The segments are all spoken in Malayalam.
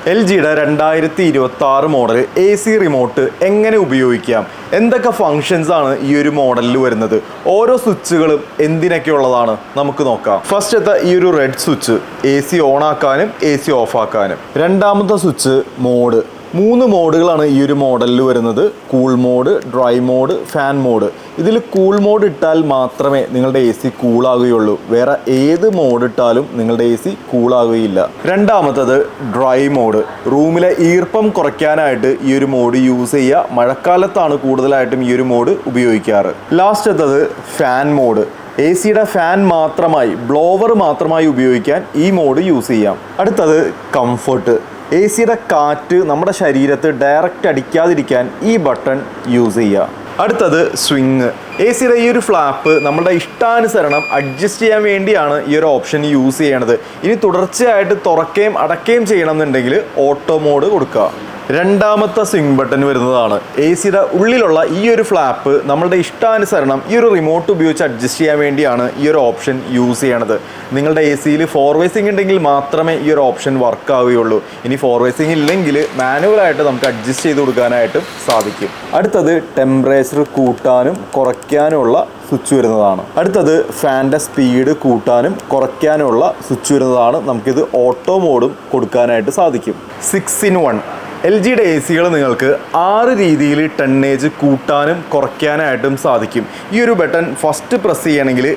എൽ ജിയുടെ 2026 മോഡൽ AC റിമോട്ട് എങ്ങനെ ഉപയോഗിക്കാം, എന്തൊക്കെ ഫങ്ഷൻസ് ആണ് ഈ ഒരു മോഡലിൽ വരുന്നത്, ഓരോ സ്വിച്ചുകളും എന്തിനൊക്കെ ഉള്ളതാണ് നമുക്ക് നോക്കാം. ഫസ്റ്റത്തെ ഈ ഒരു റെഡ് സ്വിച്ച് AC ഓൺ ആക്കാനും AC ഓഫ് ആക്കാനും. രണ്ടാമത്തെ സ്വിച്ച് മോഡ്. 3 മോഡുകളാണ് ഈ ഒരു മോഡലിൽ വരുന്നത്. Cool mode, dry mode, fan mode. ഇതിൽ കൂൾ മോഡ് ഇട്ടാൽ മാത്രമേ നിങ്ങളുടെ AC കൂളാകുകയുള്ളൂ. വേറെ ഏത് മോഡ് ഇട്ടാലും നിങ്ങളുടെ AC കൂളാകുകയില്ല. രണ്ടാമത്തത് ഡ്രൈ മോഡ്. റൂമിലെ ഈർപ്പം കുറയ്ക്കാനായിട്ട് ഈ ഒരു മോഡ് യൂസ് ചെയ്യുക. മഴക്കാലത്താണ് കൂടുതലായിട്ടും ഈ ഒരു മോഡ് ഉപയോഗിക്കാറ്. ലാസ്റ്റത്തത് ഫാൻ മോഡ്. ACയുടെ ഫാൻ മാത്രമായി, ബ്ലോവർ മാത്രമായി ഉപയോഗിക്കാൻ ഈ മോഡ് യൂസ് ചെയ്യാം. അടുത്തത് കംഫർട്ട്. ACയുടെ കാറ്റ് നമ്മുടെ ശരീരത്ത് ഡയറക്റ്റ് അടിക്കാതിരിക്കാൻ ഈ ബട്ടൺ യൂസ് ചെയ്യുക. അടുത്തത് സ്വിങ്. ACയുടെ ഈ ഒരു ഫ്ലാപ്പ് നമ്മുടെ ഇഷ്ടാനുസരണം അഡ്ജസ്റ്റ് ചെയ്യാൻ വേണ്ടിയാണ് ഈ ഒരു ഓപ്ഷൻ യൂസ് ചെയ്യണത്. ഇനി തുടർച്ചയായിട്ട് തുറക്കുകയും അടയ്ക്കുകയും ചെയ്യണമെന്നുണ്ടെങ്കിൽ ഓട്ടോ മോഡ് കൊടുക്കുക. രണ്ടാമത്തെ സ്വിങ് ബട്ടൺ വരുന്നതാണ്. ACയുടെ ഉള്ളിലുള്ള ഈ ഒരു ഫ്ലാപ്പ് നമ്മളുടെ ഇഷ്ടാനുസരണം ഈ ഒരു റിമോട്ട് ഉപയോഗിച്ച് അഡ്ജസ്റ്റ് ചെയ്യാൻ വേണ്ടിയാണ് ഈ ഒരു ഓപ്ഷൻ യൂസ് ചെയ്യണത്. നിങ്ങളുടെ ACയിൽ ഫോർവേസിങ് ഉണ്ടെങ്കിൽ മാത്രമേ ഈ ഒരു ഓപ്ഷൻ വർക്ക് ആവുകയുള്ളൂ. ഇനി ഫോർവേസിങ് ഇല്ലെങ്കിൽ മാനുവലായിട്ട് നമുക്ക് അഡ്ജസ്റ്റ് ചെയ്ത് കൊടുക്കാനായിട്ടും സാധിക്കും. അടുത്തത് ടെമ്പറേച്ചർ കൂട്ടാനും കുറയ്ക്കാനുമുള്ള സ്വിച്ച് വരുന്നതാണ്. അടുത്തത് ഫാൻ്റെ സ്പീഡ് കൂട്ടാനും കുറയ്ക്കാനുമുള്ള സ്വിച്ച് വരുന്നതാണ്. നമുക്കിത് ഓട്ടോ മോഡും കൊടുക്കാനായിട്ട് സാധിക്കും. 6-in-1. LGയുടെ ACകൾ നിങ്ങൾക്ക് 6 രീതിയിൽ ടണ്ണേജ് കൂട്ടാനും കുറയ്ക്കാനായിട്ടും സാധിക്കും. ഈ ഒരു ബട്ടൺ ഫസ്റ്റ് പ്രസ് ചെയ്യണമെങ്കിൽ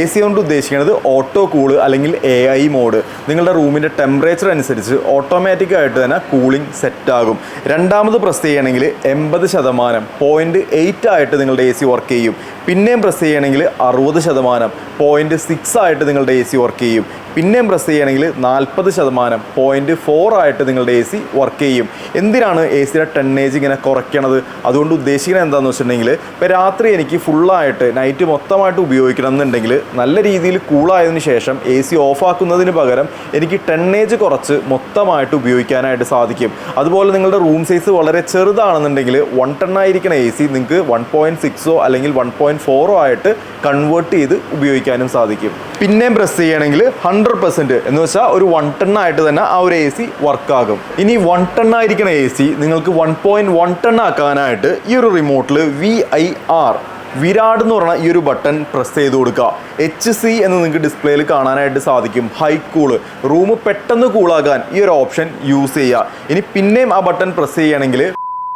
AC കൊണ്ട് ഉദ്ദേശിക്കുന്നത് ഓട്ടോ കൂള് അല്ലെങ്കിൽ AI മോഡ്. നിങ്ങളുടെ റൂമിൻ്റെ ടെമ്പറേച്ചർ അനുസരിച്ച് ഓട്ടോമാറ്റിക്കായിട്ട് തന്നെ കൂളിംഗ് സെറ്റ് ആകും. രണ്ടാമത് പ്രസ് ചെയ്യണമെങ്കിൽ 80%, 0.8 ആയിട്ട് നിങ്ങളുടെ AC വർക്ക് ചെയ്യും. പിന്നെയും പ്രസ് ചെയ്യണമെങ്കിൽ 60%, 0.6 ആയിട്ട് നിങ്ങളുടെ AC വർക്ക് ചെയ്യും. പിന്നെയും പ്രസ് ചെയ്യണമെങ്കിൽ 40%, 0.4 ആയിട്ട് നിങ്ങളുടെ AC വർക്ക് ചെയ്യും. എന്തിനാണ് ACയുടെ ടണ്ണേജ് ഇങ്ങനെ കുറയ്ക്കണത്? അതുകൊണ്ട് ഉദ്ദേശിക്കുന്നത് എന്താണെന്ന് വെച്ചിട്ടുണ്ടെങ്കിൽ, ഇപ്പോൾ രാത്രി എനിക്ക് ഫുള്ളായിട്ട് നൈറ്റ് മൊത്തമായിട്ട് ഉപയോഗിക്കണം എന്നുണ്ടെങ്കിൽ നല്ല രീതിയിൽ കൂളായതിനു ശേഷം AC ഓഫാക്കുന്നതിന് പകരം എനിക്ക് ടണ്ണേജ് കുറച്ച് മൊത്തമായിട്ട് ഉപയോഗിക്കാനായിട്ട് സാധിക്കും. അതുപോലെ നിങ്ങളുടെ റൂം സൈസ് വളരെ ചെറുതാണെന്നുണ്ടെങ്കിൽ 1 ton ആയിരിക്കുന്ന AC നിങ്ങൾക്ക് 1.6 അല്ലെങ്കിൽ 1.4 ആയിട്ട് കൺവേർട്ട് ചെയ്ത് ഉപയോഗിക്കാനും സാധിക്കും. പിന്നെയും പ്രസ് ചെയ്യണമെങ്കിൽ 100% എന്ന് വെച്ചാൽ ഒരു 1 ton ആയിട്ട് തന്നെ ആ ഒരു AC വർക്കാകും. ഇനി 1 ton ആയിരിക്കുന്ന AC നിങ്ങൾക്ക് 1.1 ton ആക്കാനായിട്ട് ഈ ഒരു റിമോട്ടിൽ വിരാട് എന്ന് പറഞ്ഞ ഈ ഒരു ബട്ടൺ പ്രസ് ചെയ്ത് കൊടുക്കുക. HC എന്ന് നിങ്ങൾക്ക് ഡിസ്പ്ലേയിൽ കാണാനായിട്ട് സാധിക്കും. High cool. റൂം പെട്ടെന്ന് കൂളാകാൻ ഈ ഒരു ഓപ്ഷൻ യൂസ് ചെയ്യുക. ഇനി പിന്നെയും ആ ബട്ടൺ പ്രസ് ചെയ്യുകയാണെങ്കിൽ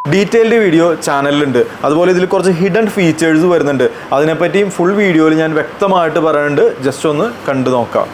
ഡീറ്റെയിൽഡ് വീഡിയോ ചാനലിലുണ്ട്. അതുപോലെ ഇതിൽ കുറച്ച് ഹിഡൻ ഫീച്ചേഴ്സ് വരുന്നുണ്ട്. അതിനെപ്പറ്റിയും ഫുൾ വീഡിയോയിൽ ഞാൻ വ്യക്തമായിട്ട് പറയുന്നുണ്ട്. ജസ്റ്റ് ഒന്ന് കണ്ടു നോക്കാം.